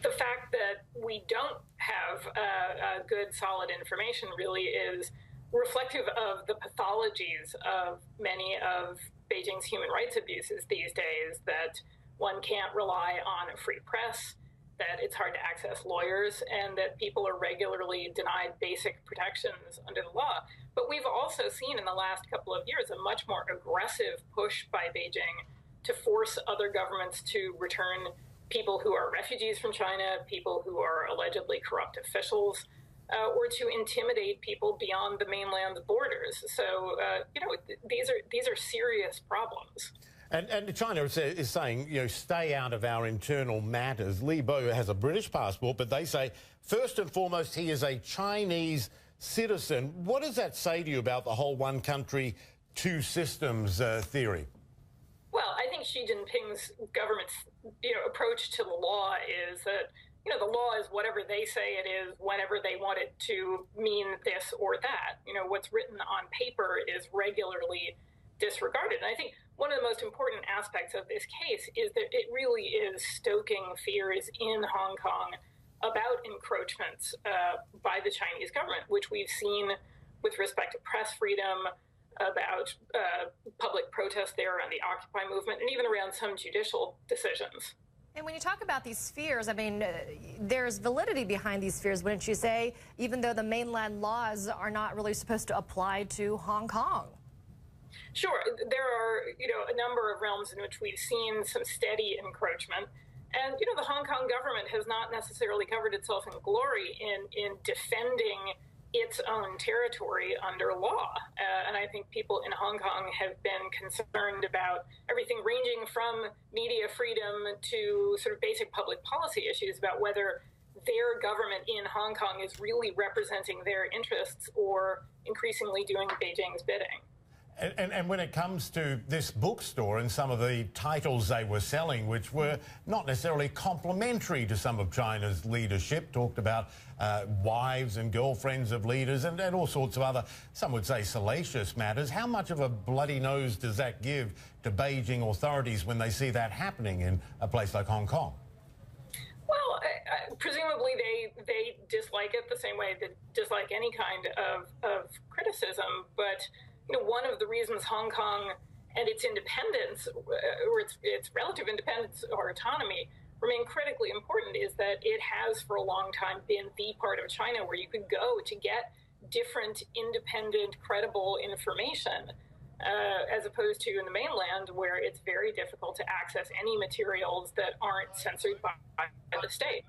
the fact that we don't have good, solid information really is reflective of the pathologies of many of Beijing's human rights abuses these days, that one can't rely on a free press, that it's hard to access lawyers, and that people are regularly denied basic protections under the law. But we've also seen in the last couple of years a much more aggressive push by Beijing to force other governments to return people who are refugees from China, people who are allegedly corrupt officials, or to intimidate people beyond the mainland borders. So, these are serious problems. And China is saying, stay out of our internal matters. Li Bo has a British passport, but they say, first and foremost, he is a Chinese citizen. What does that say to you about the whole one country, two systems theory? Well, I think Xi Jinping's government's approach to the law is that the law is whatever they say it is whenever they want it to mean this or that. What's written on paper is regularly disregarded. And I think one of the most important aspects of this case is that it really is stoking fears in Hong Kong about encroachments by the Chinese government, which we've seen with respect to press freedom, about public protest there around the Occupy movement, and even around some judicial decisions. And when you talk about these fears, I mean, there's validity behind these fears, wouldn't you say, even though the mainland laws are not really supposed to apply to Hong Kong? Sure. There are, a number of realms in which we've seen some steady encroachment. And, the Hong Kong government has not necessarily covered itself in glory in defending its own territory under law. And I think people in Hong Kong have been concerned about everything ranging from media freedom to sort of basic public policy issues about whether their government in Hong Kong is really representing their interests or increasingly doing Beijing's bidding. And when it comes to this bookstore and some of the titles they were selling, which were not necessarily complimentary to some of China's leadership, talked about wives and girlfriends of leaders and all sorts of other, some would say, salacious matters. How much of a bloody nose does that give to Beijing authorities when they see that happening in a place like Hong Kong? Well, presumably they dislike it the same way they dislike any kind of criticism, but one of the reasons Hong Kong and its independence, or its relative independence or autonomy, remain critically important is that it has for a long time been the part of China where you could go to get different, independent, credible information, as opposed to in the mainland where it's very difficult to access any materials that aren't censored by the state.